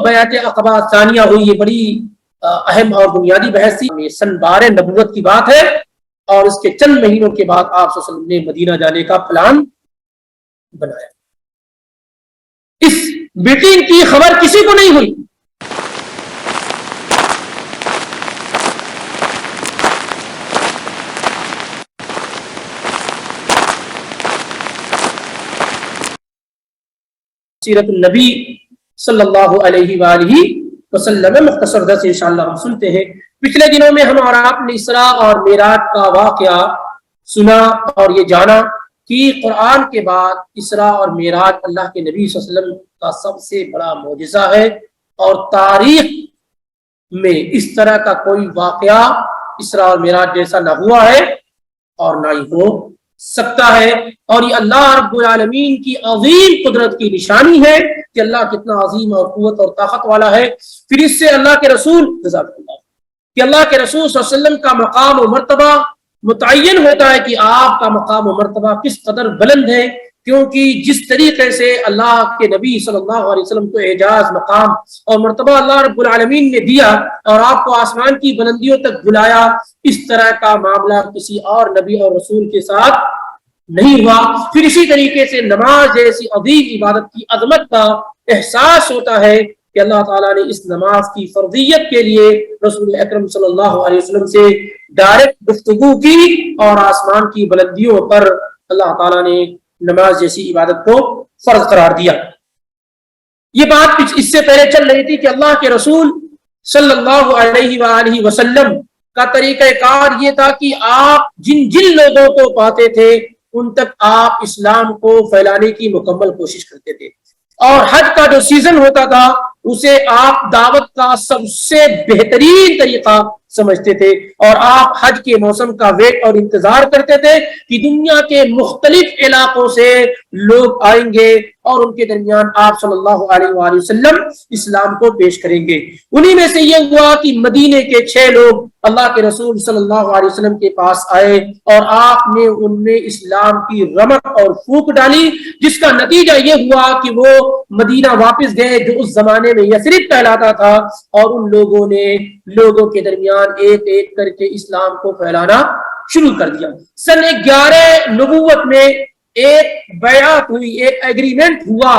بیعت عقبہ ثانیہ ہوئی، یہ بڑی اہم اور بنیادی بحث تھی۔ سن 12 نبوت کی بات ہے اور اس کے چند مہینوں کے بعد آپ صلی اللہ علیہ وسلم نے مدینہ جانے کا پلان بنایا۔ اس میٹنگ کی خبر کسی کو نہیں ہوئی، سیرت النبی صلی اللہ علیہ وآلہ وسلم میں مختصر درس انشاءاللہ ہم سنتے ہیں۔ پچھلے دنوں میں ہم اور آپ نے اسراء اور معراج کا واقعہ سنا اور یہ جانا کہ قرآن کے بعد اسراء اور معراج اللہ کے نبی صلی اللہ علیہ وسلم کا سب سے بڑا معجزہ ہے، اور تاریخ میں اس طرح کا کوئی واقعہ اسراء اور معراج جیسا نہ ہوا ہے اور نہ ہی ہو سکتا ہے، اور یہ اللہ رب العالمین کی عظیم قدرت کی نشانی ہے کہ اللہ کتنا عظیم اور قوت اور طاقت والا ہے۔ پھر اس سے اللہ کے رسول کہ اللہ کے رسول صلی اللہ علیہ وسلم کا مقام و مرتبہ متعین ہوتا ہے کہ آپ کا مقام و مرتبہ کس قدر بلند ہے، کیونکہ جس طریقے سے اللہ کے نبی صلی اللہ علیہ وسلم کو اعجاز، مقام اور مرتبہ اللہ رب العالمین نے دیا اور آپ کو آسمان کی بلندیوں تک بلایا، اس طرح کا معاملہ کسی اور نبی اور رسول کے ساتھ نہیں ہوا۔ پھر اسی طریقے سے نماز جیسی عظیم عبادت کی عظمت کا احساس ہوتا ہے کہ اللہ تعالیٰ نے اس نماز کی فرضیت کے لیے رسول اکرم صلی اللہ علیہ وسلم سے ڈائریکٹ گفتگو کی، اور آسمان کی بلندیوں پر اللہ تعالیٰ نے نماز جیسی عبادت کو فرض قرار دیا۔ یہ بات اس سے پہلے چل رہی تھی کہ اللہ کے رسول صلی اللہ علیہ وآلہ وسلم کا طریقہ کار یہ تھا کہ آپ جن لوگوں کو پاتے تھے ان تک آپ اسلام کو پھیلانے کی مکمل کوشش کرتے تھے، اور حج کا جو سیزن ہوتا تھا اسے آپ دعوت کا سب سے بہترین طریقہ سمجھتے تھے، اور آپ حج کے موسم کا ویٹ اور انتظار کرتے تھے کہ دنیا کے مختلف علاقوں سے لوگ آئیں گے اور ان کے درمیان آپ صلی اللہ علیہ وآلہ وسلم اسلام کو پیش کریں گے۔ انہی میں سے یہ ہوا کہ مدینے کے 6 لوگ اللہ کے رسول صلی اللہ علیہ وسلم کے پاس آئے اور آپ نے ان میں اسلام کی رمق اور پھونک ڈالی، جس کا نتیجہ یہ ہوا کہ وہ مدینہ واپس گئے جو اس زمانے میں یثرب کہلاتا تھا، اور ان لوگوں نے لوگوں کے درمیان ایک ایک کر کے اسلام کو پھیلانا شروع کر دیا۔ سن 11 نبوت میں ایک بیعت ہوئی، ایک ایگریمنٹ ہوا،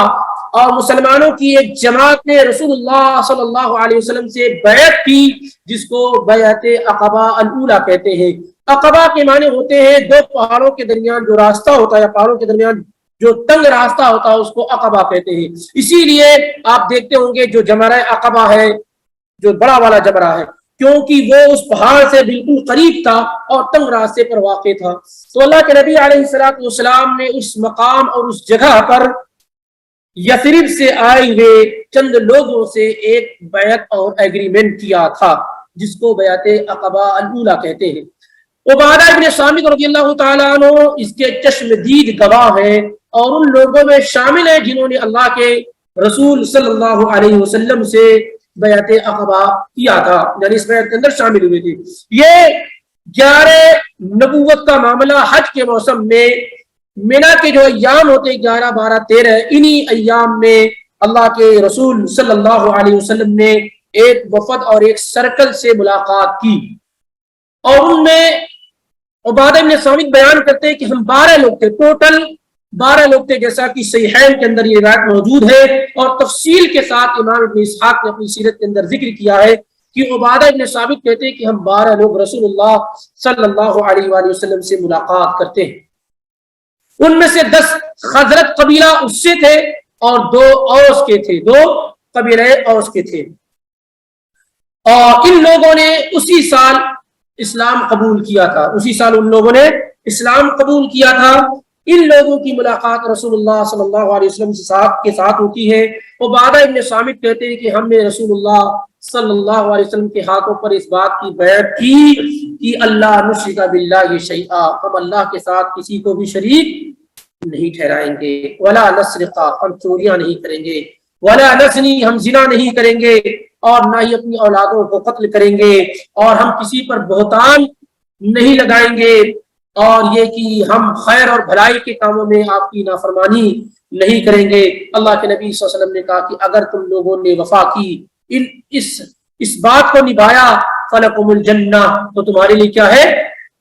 اور مسلمانوں کی ایک جماعت نے رسول اللہ صلی اللہ علیہ وسلم سے بیعت کی، جس کو بیعت عقبہ الاولیٰ کہتے ہیں۔ عقبہ کے معنی ہوتے ہیں 2 پہاڑوں کے درمیان جو راستہ ہوتا ہے، یا پہاڑوں کے درمیان جو تنگ راستہ ہوتا ہے اس کو عقبہ کہتے ہیں۔ اسی لیے آپ دیکھتے ہوں گے جو جمرہ عقبہ ہے، جو بڑا والا جمرہ ہے، کیونکہ وہ اس پہاڑ سے بالکل قریب تھا اور تنگ راستے پر واقع تھا، تو اللہ کے نبی علیہ السلام نے اس مقام اور اس جگہ پر یثرب سے آئے ہوئے چند لوگوں سے ایک بیعت اور ایگریمنٹ کیا تھا، جس کو بیعت عقبہ الاولیٰ کہتے ہیں۔ عبادہ ابن صامت رضی اللہ تعالیٰ عنہ اس کے چشمدید گواہ ہیں، اور ان لوگوں میں شامل ہیں جنہوں نے اللہ کے رسول صلی اللہ علیہ وسلم سے بیعت عقبہ کیا تھا، یعنی اس بیعت کے اندر شامل ہوئے تھے۔ یہ 11 نبوت کا معاملہ حج کے موسم میں مینا کے جو ایام ہوتے 11، 12، 13 انہی ایام میں اللہ کے رسول صلی اللہ علیہ وسلم نے ایک وفد اور ایک سرکل سے ملاقات کی، اور ان میں عبادہ بن صامت بیان کرتے ہیں کہ ہم 12 لوگ تھے، ٹوٹل 12 لوگ تھے، جیسا کہ صحیحین کے اندر یہ روایت موجود ہے، اور تفصیل کے ساتھ امام ابن اسحاق نے اپنی سیرت کے اندر ذکر کیا ہے کہ عبادہ ابن صامت کہتے ہیں کہ ہم 12 لوگ رسول اللہ صلی اللہ علیہ وآلہ وسلم سے ملاقات کرتے ہیں۔ ان میں سے 10 خزرج قبیلہ اس سے تھے اور 2 اوس کے تھے، 2 قبیلہ اوس کے تھے، اور ان لوگوں نے اسی سال اسلام قبول کیا تھا، اسی سال ان لوگوں نے اسلام قبول کیا تھا۔ ان لوگوں کی ملاقات رسول اللہ صلی اللہ علیہ وسلم کے ساتھ ہوتی ہے۔ عبادہ ابن صامت کہتے ہیں کہ ہم نے رسول اللہ صلی اللہ علیہ وسلم کے ہاتھوں پر اس بات کی بیعت کی کہ اللہ نشرک باللہ شیئا، ہم اللہ کے ساتھ کسی کو بھی شریک نہیں ٹھہرائیں گے، ولا نسرق، ہم چوریاں نہیں کریں گے، ولا نزنی، ہم زنا نہیں کریں گے، اور نہ ہی اپنی اولادوں کو قتل کریں گے، اور ہم کسی پر بہتان نہیں لگائیں گے، اور یہ کہ ہم خیر اور بھلائی کے کاموں میں آپ کی نافرمانی نہیں کریں گے۔ اللہ کے نبی صلی اللہ علیہ وسلم نے کہا کہ اگر تم لوگوں نے وفا کی، اس بات کو نبھایا، فلکم الجنہ، تو تمہارے لیے کیا ہے؟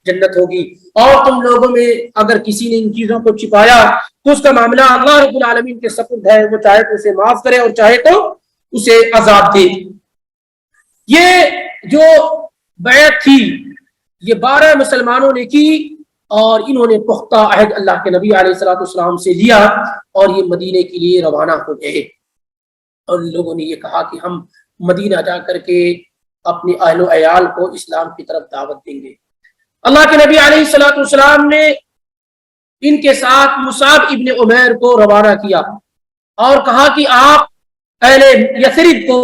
جنت ہوگی۔ اور تم لوگوں میں اگر کسی نے ان چیزوں کو چھپایا تو اس کا معاملہ اللہ رب العالمین کے سپرد ہے، وہ چاہے تو اسے معاف کرے اور چاہے تو اسے عذاب دے۔ یہ جو بیعت تھی یہ 12 مسلمانوں نے کی اور انہوں نے پختہ عہد اللہ کے نبی علیہ الصلوۃ والسلام سے لیا اور یہ مدینے کے لیے روانہ ہو گئے، اور لوگوں نے یہ کہا کہ ہم مدینہ جا کر کے اپنے اہل و عیال کو اسلام کی طرف دعوت دیں گے۔ اللہ کے نبی علیہ الصلوۃ والسلام نے ان کے ساتھ مصعب ابن عمیر کو روانہ کیا اور کہا کہ آپ اہل یثرب کو،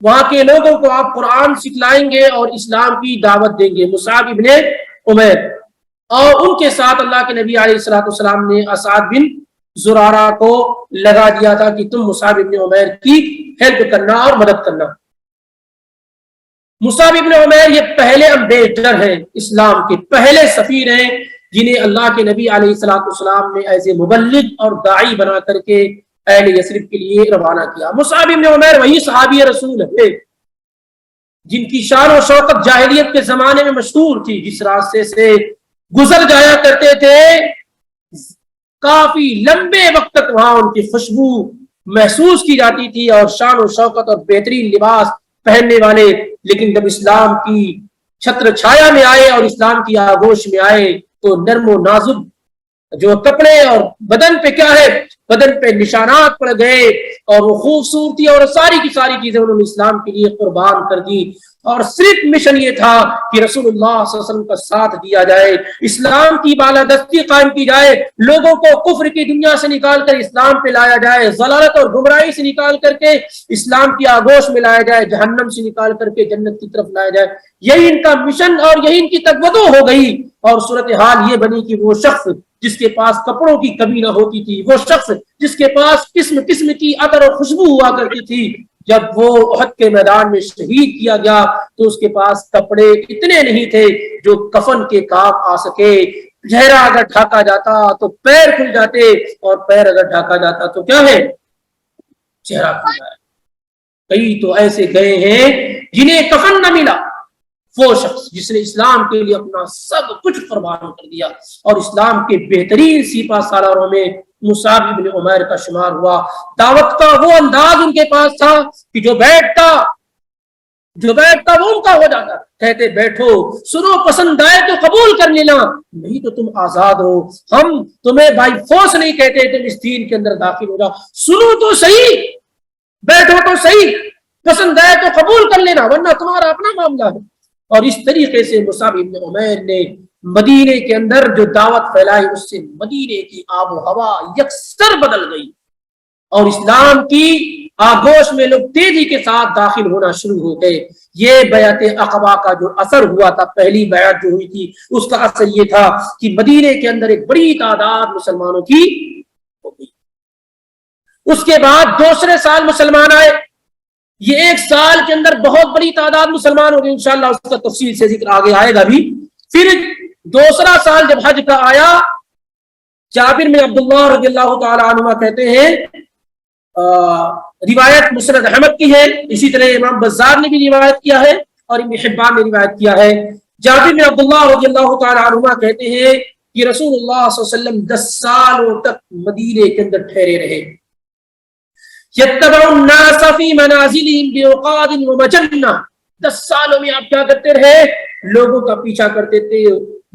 وہاں کے لوگوں کو آپ قرآن سکھلائیں گے اور اسلام کی دعوت دیں گے، مصعب ابن عمیر۔ اور ان کے ساتھ اللہ کے نبی علیہ الصلوۃ والسلام نے اسعد بن زرارہ کو لگا دیا تھا کہ تم مصعب ابن عمیر کی ہیلپ کرنا اور مدد کرنا۔ مصعب ابن عمیر یہ پہلے امبیسڈر ہیں، اسلام کے پہلے سفیر ہیں جنہیں اللہ کے نبی علیہ الصلوۃ والسلام نے ایز اے مبلغ اور داعی بنا کر کے اہل یثرب کے لیے روانہ کیا۔ مصعب ابن عمیر وہی صحابی رسول ہے جن کی شان و شوکت جاہلیت کے زمانے میں مشہور تھی، جس راستے سے گزر جایا کرتے تھے کافی لمبے وقت تک وہاں ان کی خوشبو محسوس کی جاتی تھی اور شان و شوکت اور بہترین لباس پہننے والے، لیکن جب اسلام کی چھتر چھایا میں آئے اور اسلام کی آغوش میں آئے تو نرم و نازک جو کپڑے اور بدن پہ کیا ہے، بدن پہ نشانات پڑ گئے اور وہ خوبصورتی اور ساری کی ساری چیزیں انہوں نے اسلام کے لیے قربان کر دی، اور صرف مشن یہ تھا کہ رسول اللہ صلی اللہ علیہ وسلم کا ساتھ دیا جائے، اسلام کی بالادستی قائم کی جائے، لوگوں کو کفر کی دنیا سے نکال کر اسلام پہ لایا جائے، ضلالت اور گمراہی سے نکال کر کے اسلام کی آغوش میں لایا جائے، جہنم سے نکال کر کے جنت کی طرف لایا جائے۔ یہی ان کا مشن اور یہی ان کی تقویٰ ہو گئی، اور صورتحال یہ بنی کہ وہ شخص جس کے پاس کپڑوں کی کمی نہ ہوتی تھی، وہ شخص جس کے پاس قسم قسم کی عطر و خوشبو ہوا کرتی تھی، جب وہ احد کے میدان میں شہید کیا گیا تو اس کے پاس کپڑے اتنے نہیں تھے جو کفن کے کام آ سکے۔ چہرہ اگر ڈھاکا جاتا تو پیر کھل جاتے، اور پیر اگر ڈھاکا جاتا تو کیا ہے؟ چہرہ کھل جائے۔ کئی تو ایسے گئے ہیں جنہیں کفن نہ ملا، وہ شخص جس نے اسلام کے لیے اپنا سب کچھ قربان کر دیا اور اسلام کے بہترین سپاہ سالاروں میں مصعب ابن عمیر کا شمار ہوا۔ دعوت کا وہ انداز ان کے پاس تھا کہ جو بیٹھتا وہ ان کا ہو جاتا، کہتے بیٹھو، سنو، پسند آئے تو قبول کر لینا، نہیں تو تم آزاد ہو، ہم تمہیں بائی فورس نہیں کہتے تم اس دین کے اندر داخل ہو جاؤ، سنو تو صحیح، بیٹھو تو صحیح، پسند آئے تو قبول کر لینا ورنہ تمہارا اپنا معاملہ ہے۔ اور اس طریقے سے مصعب ابن عمیر نے مدینے کے اندر جو دعوت پھیلائی، اس سے مدینے کی آب و ہوا یکسر بدل گئی اور اسلام کی آغوش میں لوگ تیزی کے ساتھ داخل ہونا شروع ہو گئے۔ یہ بیعت عقبہ کا جو اثر ہوا تھا، پہلی بیعت جو ہوئی تھی، اس کا اثر یہ تھا کہ مدینے کے اندر ایک بڑی تعداد مسلمانوں کی ہو گئی۔ اس کے بعد دوسرے سال مسلمان آئے، یہ ایک سال کے اندر بہت بڑی تعداد مسلمان ہو گئی، انشاءاللہ اس کا تفصیل سے ذکر آگے آئے گا بھی۔ پھر دوسرا سال جب حج کا آیا، جابر بن عبداللہ رضی اللہ تعالی عنہ کہتے ہیں، روایت مسند احمد کی ہے، اسی طرح امام بزار نے بھی روایت کیا ہے اور ابن حبان نے روایت کیا ہے۔ جابر بن عبداللہ رضی اللہ تعالی عنہ کہتے ہیں کہ رسول اللہ صلی اللہ علیہ وسلم 10 سالوں تک مدینے کے اندر ٹھہرے رہے۔ یتبع الناس فی منازلہم بعقاد ومجنہ، 10 سالوں میں آپ کیا کرتے رہے؟ لوگوں کا پیچھا کرتے تھے۔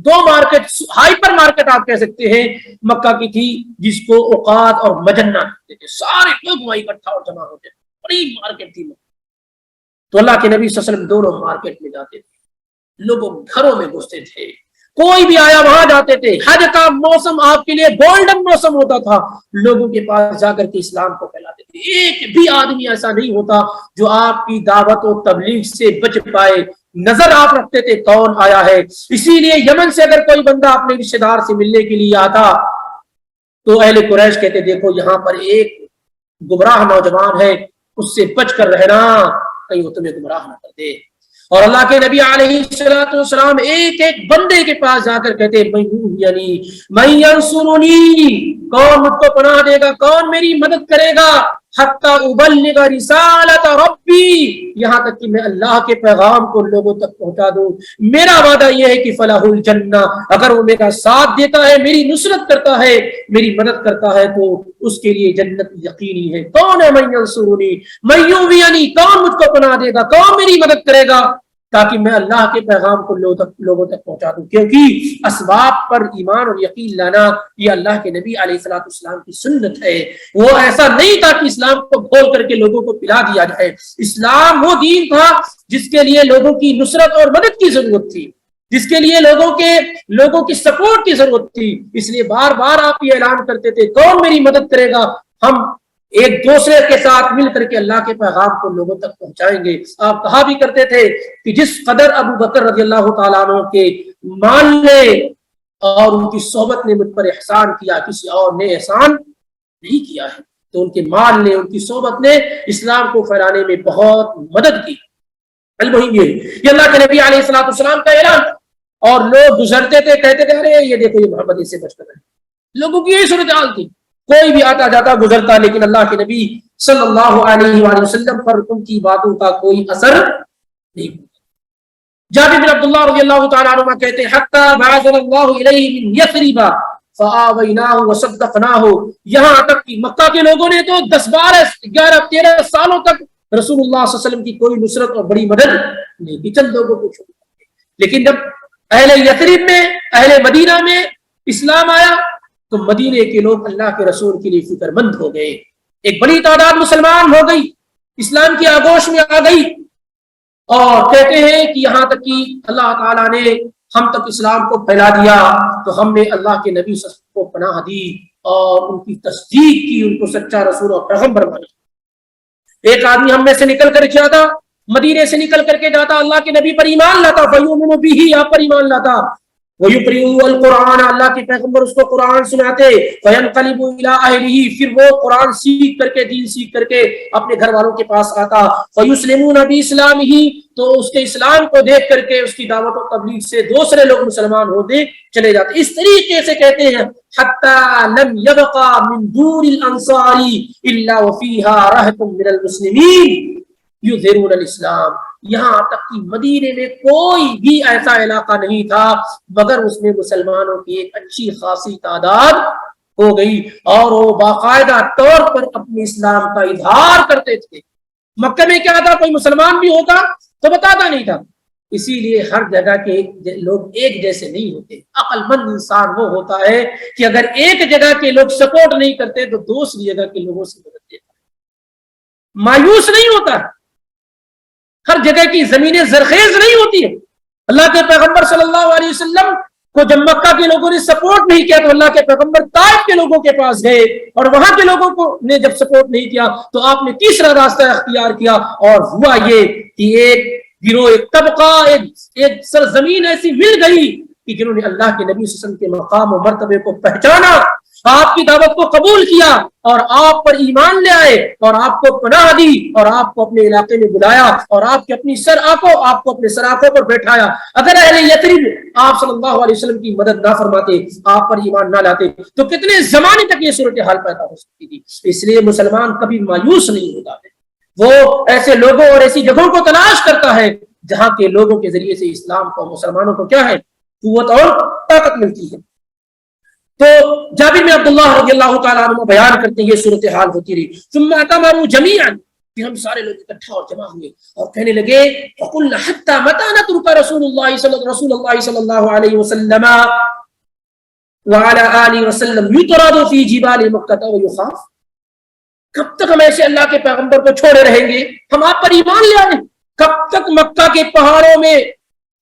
2 مارکیٹ، ہائپر مارکیٹ آپ کہہ سکتے ہیں، مکہ کی تھی جس کو عقاد اور مجنہ کہتے تھے، سارے لوگ وہاں اکٹھا اور جمع ہوتے تھے، بڑی مارکیٹ تھی۔ تو اللہ کے نبی صلی اللہ علیہ وسلم دونوں مارکیٹ میں جاتے تھے، لوگوں گھروں میں گھستے تھے، کوئی بھی آیا وہاں جاتے تھے۔ حج کا موسم آپ کے لیے گولڈن موسم ہوتا تھا، لوگوں کے پاس جا کر کے اسلام کو پھیلاتے تھے۔ ایک بھی آدمی ایسا نہیں ہوتا جو آپ کی دعوت و تبلیغ سے بچ پائے، نظر آپ رکھتے تھے کون آیا ہے۔ اسی لیے یمن سے اگر کوئی بندہ اپنے رشتے دار سے ملنے کے لیے آتا تو اہل قریش کہتے دیکھو یہاں پر ایک گمراہ نوجوان ہے، اس سے بچ کر رہنا، کہیں وہ تمہیں گمراہ نہ کر دے۔ اور اللہ کے نبی علیہ السلام ایک ایک بندے کے پاس جا کر کہتے یعنی من ینصرنی، کون مجھ کو پناہ دے گا، کون میری مدد کرے گا، حتی ابلغ رسالت ربی، یہاں تک کہ میں اللہ کے پیغام کو لوگوں تک پہنچا دوں۔ میرا وعدہ یہ ہے کہ فلاح الجنہ، اگر وہ میرا ساتھ دیتا ہے، میری نصرت کرتا ہے، میری مدد کرتا ہے، تو اس کے لیے جنت یقینی ہے۔ کون ہے من ینصرنی، من یؤوینی، کون مجھ کو پناہ دے گا، کون میری مدد کرے گا تاکہ میں اللہ کے پیغام کو لوگوں تک پہنچا دوں۔ کیونکہ اسباب پر ایمان اور یقین لانا یہ اللہ کے نبی علیہ السلام کی سنت ہے۔ وہ ایسا نہیں تھا کہ اسلام کو گھول کر کے لوگوں کو پلا دیا جائے۔ اسلام وہ دین تھا جس کے لیے لوگوں کی نصرت اور مدد کی ضرورت تھی، جس کے لیے لوگوں کی سپورٹ کی ضرورت تھی۔ اس لیے بار بار آپ یہ اعلان کرتے تھے، کون میری مدد کرے گا، ہم ایک دوسرے کے ساتھ مل کر کے اللہ کے پیغام کو لوگوں تک پہنچائیں گے۔ آپ کہا بھی کرتے تھے کہ جس قدر ابو بکر رضی اللہ تعالیٰ عنہ کے مان لے اور ان کی صحبت نے مجھ پر احسان کیا، کسی اور نے احسان نہیں کیا ہے، تو ان کے مان نے، ان کی صحبت نے اسلام کو پھیلانے میں بہت مدد کی۔ المہم یہ اللہ کے نبی علیہ السلام کا اعلان تھا، اور لوگ گزرتے تھے، کہتے تھے ارے یہ دیکھو یہ محمد اس سے بچ کر ہے۔ لوگوں کی یہی صورتحال تھی، کوئی بھی آتا جاتا گزرتا، لیکن اللہ کے نبی صلی اللہ علیہ وآلہ وسلم پر ان کی باتوں کا کوئی اثر نہیں ہوا۔ جابر بن عبداللہ رضی اللہ تعالیٰ عنہ کہتے ہیں حتی بعثنا اللہ الیہ من یثرب فآویناہ وصدقناہ، یہاں تک کہ مکہ کے لوگوں نے تو 10 12 11 13 سالوں تک رسول اللہ صلی اللہ علیہ وسلم کی کوئی نصرت اور بڑی مدد نہیں کی، چند لوگوں کو چھوڑ کر۔ لیکن جب اہل یثرب میں، اہل مدینہ میں اسلام آیا تو مدینے کے لوگ اللہ کے رسول کے لیے فکر مند ہو گئے، ایک بڑی تعداد مسلمان ہو گئی، اسلام کی آغوش میں آ گئی، اور کہتے ہیں کہ یہاں تک کہ اللہ تعالیٰ نے ہم تک اسلام کو پھیلا دیا تو ہم نے اللہ کے نبی صلی اللہ علیہ وسلم کو پناہ دی اور ان کی تصدیق کی، ان کو سچا رسول اور پیغمبر مانا۔ ایک آدمی ہم میں سے نکل کر جاتا، مدینے سے نکل کر کے جاتا، اللہ کے نبی پر ایمان لاتا، فیؤمن بہ، آپ پر ایمان لاتا، وَيُقْرِئُ الْقُرْآنَ، اللہ کے پیغمبر اس کو قرآن سناتے، فَيَنْقَلِبُ إِلَىٰ أَهْلِهِ، پھر وہ قرآن سیکھ کر کے، دین سیکھ کر کے اپنے گھر والوں کے پاس آتا، فَيُسْلِمُونَ بِإِسْلَامِهِ، تو اس کے اسلام کو دیکھ کر کے، اس کی دعوت و تبلیغ سے دوسرے لوگ مسلمان ہوتے چلے جاتے۔ اس طریقے سے کہتے ہیں حَتَّى لَمْ يَبْقَ مِنْ دُورِ الْأَنصَارِ إِلَّا وَفِيهَا رَهْطٌ مِنَ الْمُسْلِمِينَ یظہرون الاسلام، یہاں تک کہ مدینے میں کوئی بھی ایسا علاقہ نہیں تھا مگر اس میں مسلمانوں کی ایک اچھی خاصی تعداد ہو گئی، اور وہ باقاعدہ طور پر اپنے اسلام کا اظہار کرتے تھے۔ مکہ میں کیا تھا، کوئی مسلمان بھی ہوتا تو بتاتا نہیں تھا، اسی لیے ہر جگہ کے لوگ ایک جیسے نہیں ہوتے۔ عقل مند انسان وہ ہوتا ہے کہ اگر ایک جگہ کے لوگ سپورٹ نہیں کرتے تو دوسری جگہ کے لوگوں سے مدد دیتا ہے، مایوس نہیں ہوتا۔ ہر جگہ کی زمینیں زرخیز نہیں ہوتی ہے۔ اللہ کے پیغمبر صلی اللہ علیہ وسلم کو جب مکہ کے لوگوں نے سپورٹ نہیں کیا تو اللہ کے پیغمبر طائف کے لوگوں کے پاس گئے، اور وہاں کے لوگوں کو نے جب سپورٹ نہیں کیا تو آپ نے تیسرا راستہ اختیار کیا، اور ہوا یہ کہ ایک گروہ، ایک طبقہ، ایک سرزمین ایسی مل گئی کہ جنہوں نے اللہ کے نبی صلی اللہ علیہ وسلم کے مقام و مرتبے کو پہچانا، آپ کی دعوت کو قبول کیا اور آپ پر ایمان لے آئے، اور آپ کو پناہ دی، اور آپ کو اپنے علاقے میں بلایا، اور آپ کی اپنی آپ کو اپنے سراخوں پر بیٹھایا۔ اگر اہل یثرب آپ صلی اللہ علیہ وسلم کی مدد نہ فرماتے، آپ پر ایمان نہ لاتے، تو کتنے زمانے تک یہ صورتحال پیدا ہو سکتی تھی۔ اس لیے مسلمان کبھی مایوس نہیں ہوتا ہے، وہ ایسے لوگوں اور ایسی جگہوں کو تلاش کرتا ہے جہاں کے لوگوں کے ذریعے سے اسلام کو، مسلمانوں کو کیا ہے، قوت اور طاقت ملتی ہے۔ تو جابر بن عبداللہ رضی اللہ تعالیٰ عنہ بیان کرتے ہیں یہ صورتحال ہوتی رہی۔ ثم اعتمروا جميعا، پھر ہم سارے لوگ اکٹھا اور جمع ہوئے اور کہنے لگے فقلنا حتى متى نترك رسول اللہ صلی اللہ علیہ وسلم وعلى آلہ وسلم يطرد في جبال مکہ ويخاف، کب تک ہم ایسے اللہ کے پیغمبر کو چھوڑے رہیں گے، ہم آپ پر ایمان لے آئے، کب تک مکہ کے پہاڑوں میں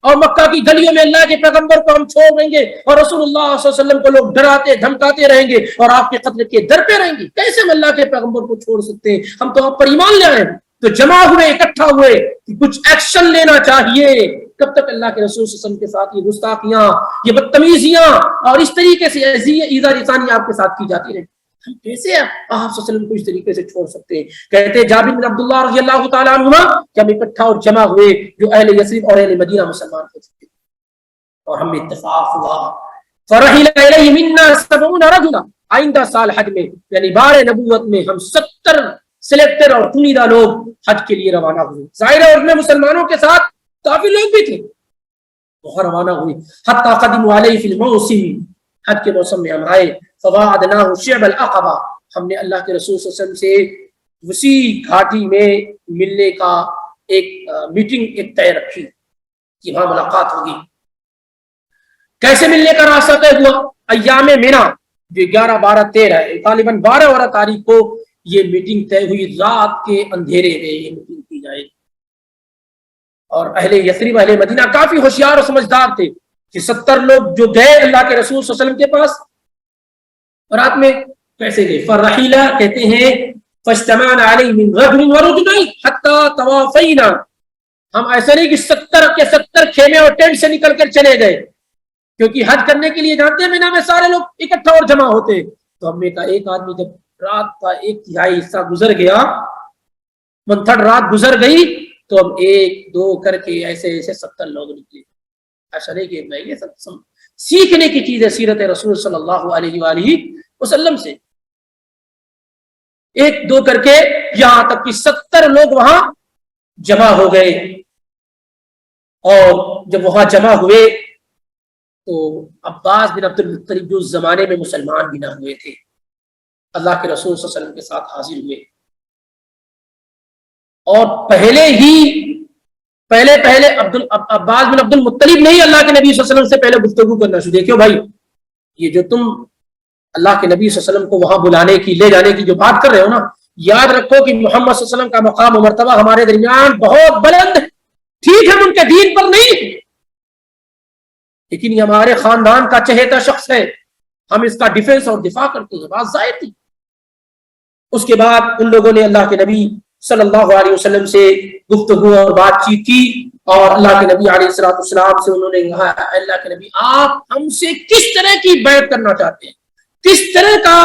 اور مکہ کی گلیوں میں اللہ کے پیغمبر کو ہم چھوڑ دیں گے، اور رسول اللہ صلی اللہ علیہ وسلم کو لوگ ڈراتے دھمکاتے رہیں گے اور آپ کے قتل کے در پہ رہیں گے، کیسے ہم اللہ کے پیغمبر کو چھوڑ سکتے ہیں، ہم تو آپ پر ایمان لے آئے۔ تو جمع ہوئے، اکٹھا ہوئے کہ کچھ ایکشن لینا چاہیے۔ کب تک اللہ کے رسول صلی اللہ علیہ وسلم کے ساتھ یہ گستاخیاں، یہ بدتمیزیاں اور اس طریقے سے ایذا رسانی آپ کے ساتھ کی جاتی رہے؟ ہم کیسے آپ صلی اللہ علیہ وسلم کو اس طریقے سے چھوڑ سکتے ہیں؟ کہتے ہیں جابر بن عبداللہ رضی اللہ تعالیٰ عنہما کہ ہم اکٹھا اور جمع ہوئے جو اہل یثرب اور اہل مدینہ مسلمان ہو چکے اور ہم اتفاق ہوا فرحل الیہ منا 70 رجلا، آئندہ سال حج میں یعنی بار نبوت میں ہم 70 سلیکٹر اور چنیدہ لوگ حج کے لیے روانہ ہوئے. ظاہر ہے اس میں مسلمانوں کے ساتھ کافی لوگ بھی تھے، وہ روانہ ہوئے. حتی قدموا علیہ فی الموسم، حج کے موسم میں ہم آئے. فواعدناہ شعب العقبہ، ہم نے اللہ کے رسول صلی اللہ علیہ وسلم سے وسیع گھاٹی میں ملنے کا ایک میٹنگ ایک طے رکھی کہ وہاں ملاقات ہوگی. کیسے ملنے کا راستہ طے ہوا؟ ایام مینا جو 11 12 13 ہے، غالباً 12 12 تاریخ کو یہ میٹنگ طے ہوئی. رات کے اندھیرے میں یہ میٹنگ کی جائے. اور اہل یثرب اہل مدینہ کافی ہوشیار اور سمجھدار تھے کہ 70 لوگ جو گئے اللہ کے رسول صلی اللہ علیہ وسلم کے پاس رات میں کیسے گئے. فرحیلا کہتے ہیں فاجتمعنا علیہ من رجل ورجلین حتی توافینا، ہم ایسا نہیں کہ 70 کے 70 خیمے اور ٹینٹ سے نکل کر چلے گئے، کیونکہ حج کرنے کے لیے جانتے ہیں مینا میں سارے لوگ اکٹھا اور جمع ہوتے. تو ہم نے کہا ایک آدمی جب رات کا 1/3 حصہ گزر گیا، 1/3 رات گزر گئی، تو ہم 1 2 کر کے ایسے ایسے 70 لوگ نکلے. ایسا نہیں کہ میں یہ سب سیکھنے کی چیز ہے سیرت رسول صلی اللہ علیہ وآلہ وسلم سے. 1 2 کر کے یہاں تک کہ 70 لوگ وہاں جمع ہو گئے. اور جب وہاں جمع ہوئے تو عباس بن عبد المطلب جو اس زمانے میں مسلمان بھی نہ ہوئے تھے اللہ کے رسول صلی اللہ علیہ وسلم کے ساتھ حاضر ہوئے. اور پہلے عباس بن عبد المطلب نہیں اللہ کے نبی صلی اللہ علیہ وسلم سے پہلے گفتگو کرنا شروع. دیکھو بھائی یہ جو تم اللہ کے نبی صلی اللہ علیہ وسلم کو وہاں بلانے کی لے جانے کی جو بات کر رہے ہو نا، یاد رکھو کہ محمد صلی اللہ علیہ وسلم کا مقام و مرتبہ ہمارے درمیان بہت بلند ہے. ٹھیک ہے ان کے دین پر نہیں، لیکن یہ ہمارے خاندان کا چہیتا شخص ہے، ہم اس کا ڈیفنس اور دفاع کرتے ہیں. بات ظاہر تھی. اس کے بعد ان لوگوں نے اللہ کے نبی صلی اللہ علیہ وسلم سے گفتگو اور بات چیت کی اور اللہ کے نبی علیہ الصلوۃ والسلام سے انہوں نے کہا اللہ کے نبی آپ ہم سے کس طرح کی بیعت کرنا چاہتے ہیں، کس طرح کا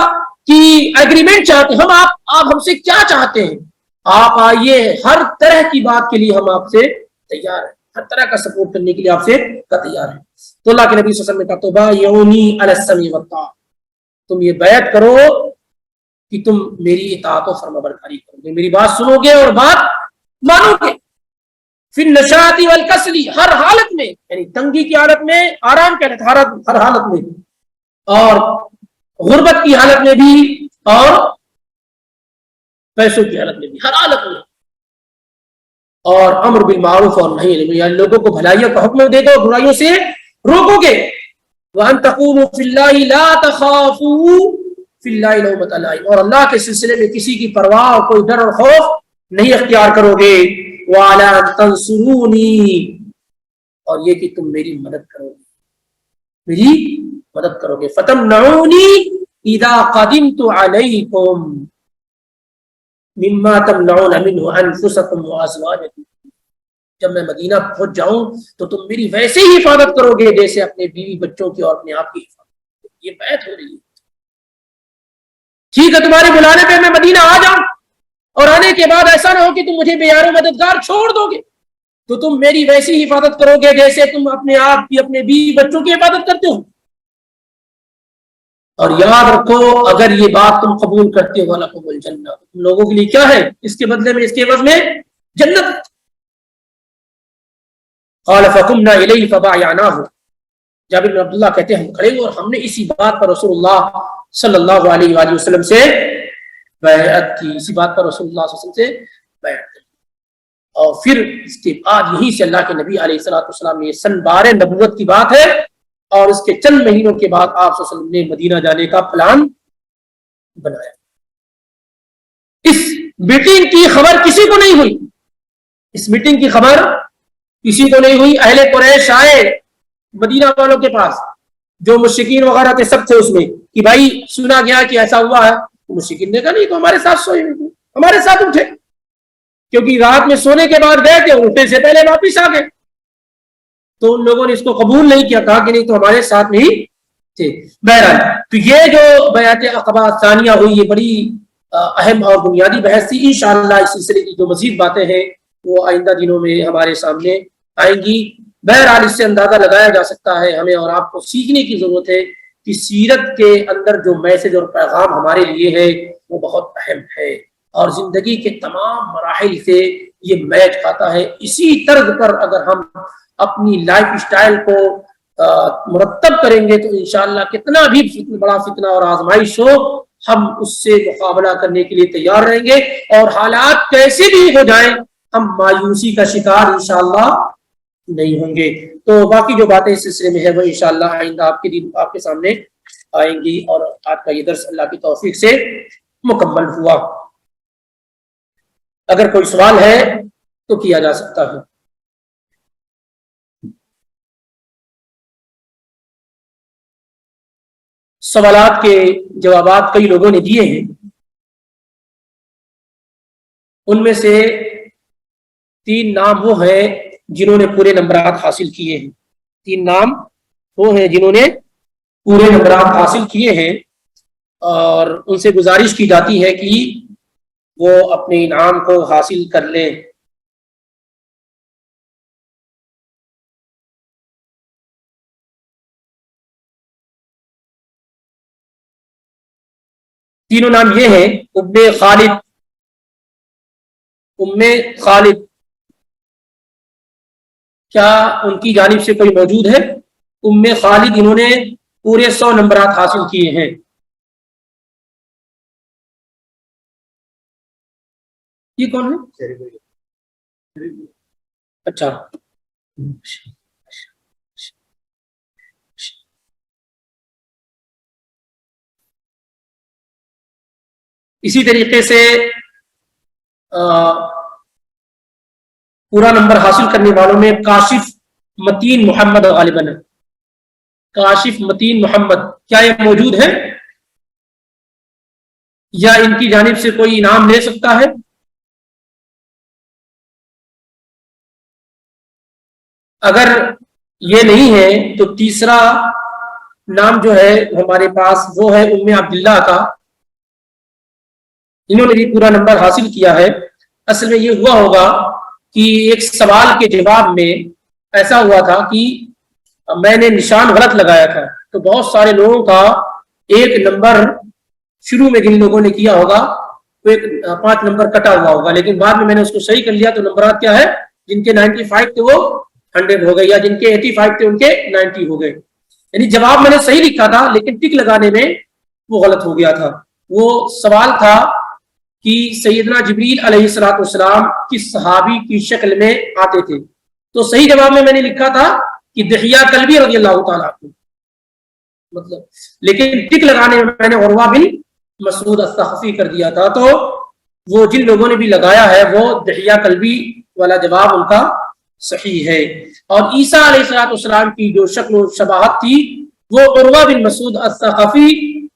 کی ایگریمنٹ چاہتے ہیں، آپ ہم سے کیا چاہتے ہیں. آپ آئیے، ہر طرح کی بات کے لیے ہم آپ سے تیار ہیں، ہر طرح کا سپورٹ کرنے کے لیے آپ سے تیار ہیں. تو اللہ کے نبی صلی اللہ علیہ وسلم نے کہا تبایعونی علی السمع والطاعہ، تم یہ بیعت کرو کہ تم میری اطاعت و فرمانبرداری کرو گے، میری بات سنو گے اور بات مانو گے. فی النشاط والکسل، ہر حالت میں، یعنی تنگی کی حالت میں، آرام کی ہر حالت میں، اور غربت کی حالت میں بھی، اور پیسوں کی حالت میں بھی، ہر حالت میں. اور امر بالمعروف اور نہی عن المنکر، یعنی لوگوں کو بھلائیوں کا حکم دے دو، برائیوں سے روکو گے. وَأَن تَقُولُوا فِي اللَّهِ لَا تَخَافُوا فِي اللَّهِ لَوْمَةَ لَائِمٍ، اور اللہ کے سلسلے میں کسی کی پرواہ اور کوئی ڈر اور خوف نہیں اختیار کرو گے. وَعَلَىٰ أَن تَنصُرُونِي، اور یہ کہ تم میری مدد کرو گے، میری مدد کرو گے. فَتَمْنَعُونِي إِذَا قَدِمْتُ عَلَيْكُمْ مِمَّا تَمْنَعُونَ مِنْهُ أَنفُسَكُمْ وَأَزْوَاجَكُمْ، جب میں مدینہ پہنچ جاؤں تو تم میری ویسے ہی حفاظت کرو گے جیسے اپنے بیوی بچوں کی اور اپنے آپ کی حفاظت. یہ بیعت ہو رہی ہے. ٹھیک ہے تمہارے بلانے پہ میں مدینہ آ جاؤں اور آنے کے بعد ایسا نہ ہو کہ تم مجھے بے یار و مددگار چھوڑ دو گے، تو تم میری ویسی حفاظت کرو گے جیسے تم اپنے آپ کی اپنے بیوی بچوں کی حفاظت کرتے ہو. اور یاد رکھو اگر یہ بات تم قبول کرتے ہو لکم الجنہ، تم لوگوں کے لیے کیا ہے اس کے بدلے میں، اس کے عوض میں جنت. قال فقمنا الیہ فبايعناه، جابر بن عبداللہ کہتے ہیں ہم کھڑے ہوئے اور ہم نے اسی بات پر رسول اللہ صلی اللہ علیہ وآلہ وسلم سے بیعت کی، اسی بات پر رسول اللہ صلی اللہ علیہ وسلم سے بیعت کی. اور پھر اس کے بعد یہیں سے اللہ کے نبی علیہ الصلوۃ والسلام نے سن 12 نبوت کی بات ہے، اور اس کے چند مہینوں کے بعد آپ صلی اللہ علیہ وسلم نے مدینہ جانے کا پلان بنایا. اس میٹنگ کی خبر کسی کو نہیں ہوئی، اس میٹنگ کی خبر کسی کو نہیں ہوئی. اہل قریش آئے مدینہ والوں کے پاس، جو مشرکین وغیرہ تھے سب تھے اس میں، کہ بھائی سنا گیا کہ ایسا ہوا ہے. مشرکین نے کہا نہیں تو ہمارے ساتھ سوئے ہوئے، ہمارے ساتھ اٹھے، کیونکہ رات میں سونے کے بعد گئے تھے، اٹھنے سے پہلے واپس آ گئے. تو ان لوگوں نے اس کو قبول نہیں کیا، کہا کہ نہیں تو ہمارے ساتھ نہیں تھے. بہرحال تو یہ جو بیعت عقبہ ثانیہ ہوئی یہ بڑی اہم اور بنیادی بحث تھی. انشاءاللہ اس سلسلے کی جو مزید باتیں ہیں وہ آئندہ دنوں میں ہمارے سامنے آئیں گی. بہرحال اس سے اندازہ لگایا جا سکتا ہے ہمیں اور آپ کو سیکھنے کی ضرورت ہے کہ سیرت کے اندر جو میسج اور پیغام ہمارے لیے ہے وہ بہت اہم ہے اور زندگی کے تمام مراحل سے یہ میچ کھاتا ہے. اسی طرز پر اگر ہم اپنی لائف اسٹائل کو مرتب کریں گے تو انشاءاللہ کتنا بھی بڑا فتنہ اور آزمائش ہو ہم اس سے مقابلہ کرنے کے لیے تیار رہیں گے اور حالات کیسے بھی ہو جائیں ہم مایوسی کا شکار انشاءاللہ نہیں ہوں گے. تو باقی جو باتیں اس سلسلے میں ہے وہ انشاءاللہ آئندہ آپ کے سامنے آئیں گی اور آج کا یہ درس اللہ کی توفیق سے مکمل ہوا. اگر کوئی سوال ہے تو کیا جا سکتا ہے. سوالات کے جوابات کئی لوگوں نے دیے ہیں. ان میں سے 3 نام وہ ہیں جنہوں نے پورے نمبرات حاصل کیے ہیں. 3 نام وہ ہیں جنہوں نے پورے نمبرات حاصل کیے ہیں اور ان سے گزارش کی جاتی ہے کہ وہ اپنے انعام کو حاصل کر لیں. تینوں نام یہ ہیں ام خالد. کیا ان کی جانب سے کوئی موجود ہے؟ ام خالد انہوں نے پورے 100 نمبرات حاصل کیے ہیں. یہ کون ہے؟ اچھا اسی طریقے سے پورا نمبر حاصل کرنے والوں میں کاشف متین محمد غالباً. کاشف متین محمد کیا یہ موجود ہے یا ان کی جانب سے کوئی انعام لے سکتا ہے؟ اگر یہ نہیں ہے تو تیسرا نام جو ہے ہمارے پاس وہ ہے ام عبداللہ کا. انہوں نے بھی پورا نمبر حاصل کیا ہے. اصل میں یہ ہوا ہوگا کہ ایک سوال کے جواب میں ایسا ہوا تھا کہ میں نے نشان غلط لگایا تھا تو بہت سارے لوگوں کا ایک نمبر شروع میں جن لوگوں نے کیا ہوگا وہ 5 نمبر کٹا ہوا ہوگا لیکن بعد میں نے اس کو صحیح کر لیا تو نمبرات کیا ہے جن کے 95 تھے وہ 100 ہو گئے یا جن کے 85 تھے ان کے 90 ہو گئے. یعنی جواب میں نے صحیح لکھا تھا لیکن ٹک لگانے میں وہ غلط ہو گیا تھا. وہ سوال تھا کہ سیدنا جبریل علیہ السلام کس صحابی کی شکل میں آتے تھے تو صحیح جواب میں نے لکھا تھا کہ دحیہ کلبی رضی اللہ تعالیٰ عنہ مطلب لیکن ٹک لگانے میں نے عروہ بن مسعود الثقفی کر دیا تھا. تو وہ جن لوگوں نے بھی لگایا ہے وہ دحیہ کلبی والا جواب ان کا صحیح ہے. اور عیسیٰ علیہ السلام کی جو شکل و شباہت تھی وہ عروہ بن مسعود الثقفی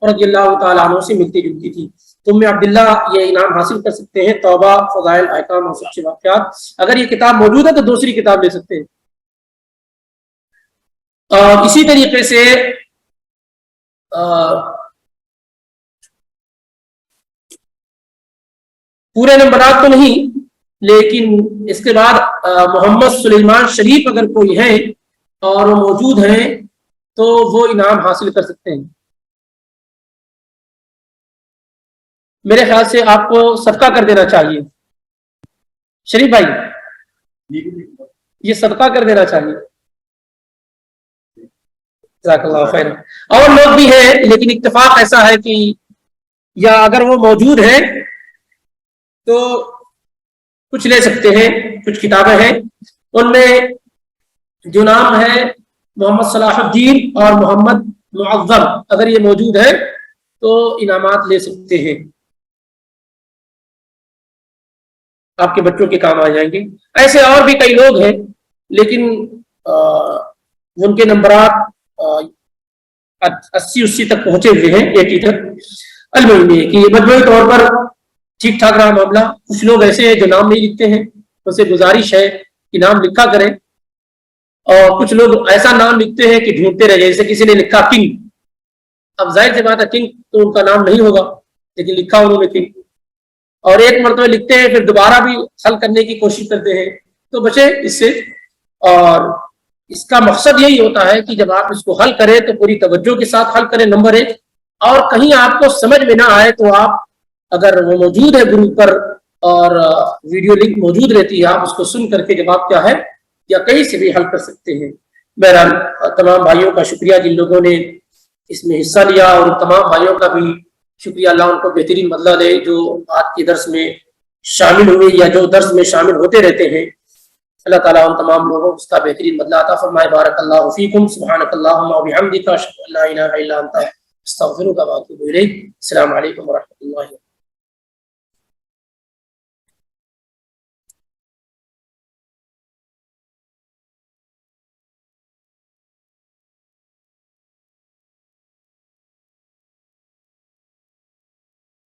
رضی اللہ تعالیٰ عنہ سے ملتی جلتی تھی. تم میں عبداللہ یہ انعام حاصل کر سکتے ہیں توبہ فضائل احکام اور سچے واقعات. اگر یہ کتاب موجود ہے تو دوسری کتاب لے سکتے ہیں. اسی طریقے سے پورے نمبرات تو نہیں لیکن اس کے بعد محمد سلیمان شریف اگر کوئی ہے اور وہ موجود ہیں تو وہ انعام حاصل کر سکتے ہیں. میرے خیال سے آپ کو صدقہ کر دینا چاہیے. شریف بھائی یہ صدقہ کر دینا چاہیے. جزاک اللہ خیر. اور لوگ بھی ہیں لیکن اتفاق ایسا ہے کہ یا اگر وہ موجود ہیں تو کچھ لے سکتے ہیں. کچھ کتابیں ہیں ان میں جو نام ہے محمد صلاح الدین اور محمد معظم اگر یہ موجود ہے تو انعامات لے سکتے ہیں. آپ کے بچوں کے کام آ جائیں گے. ایسے اور بھی کئی لوگ ہیں لیکن ان کے نمبرات 80 تک پہنچے ہوئے ہیں 80 تک. المهم کہ یہ مجموعی طور پر ٹھیک ٹھاک رہا معاملہ. کچھ لوگ ایسے ہیں جو نام نہیں لکھتے ہیں ان سے گزارش ہے کہ نام لکھا کریں اور کچھ لوگ ایسا نام لکھتے ہیں کہ ڈھونڈتے رہ جائیں. جیسے کسی نے لکھا کنگ اب ظاہر سی بات ہے کنگ تو ان کا نام نہیں ہوگا، لیکن لکھا انہوں نے کنگ، اور ایک مرتبہ لکھتے ہیں پھر دوبارہ بھی حل کرنے کی کوشش کرتے ہیں، تو بچے اس سے۔ اور اس کا مقصد یہی ہوتا ہے کہ جب آپ اس کو حل کریں تو پوری توجہ کے ساتھ حل کریں، نمبر 1، اور کہیں آپ کو سمجھ میں نہ آئے تو آپ اگر وہ موجود ہے گروپ پر اور ویڈیو لنک موجود رہتی ہے، آپ اس کو سن کر کے جواب کیا ہے یا کہیں سے بھی حل کر سکتے ہیں۔ بہرحال تمام بھائیوں کا شکریہ جن لوگوں نے اس میں حصہ لیا، اور تمام بھائیوں کا بھی شکریہ، اللہ ان کو بہترین بدلہ دے جو آج کے درس میں شامل ہوئے یا جو درس میں شامل ہوتے رہتے ہیں۔ اللہ تعالیٰ ان تمام لوگوں کو اس کا بہترین بدلہ عطا فرمائے۔ بارک اللہ فیکم، سبحانک اللہم و بحمدک، اشہد ان لا الہ الا انت، استغفرک و اتوب الیک۔ السلام علیکم ورحمۃ اللہ۔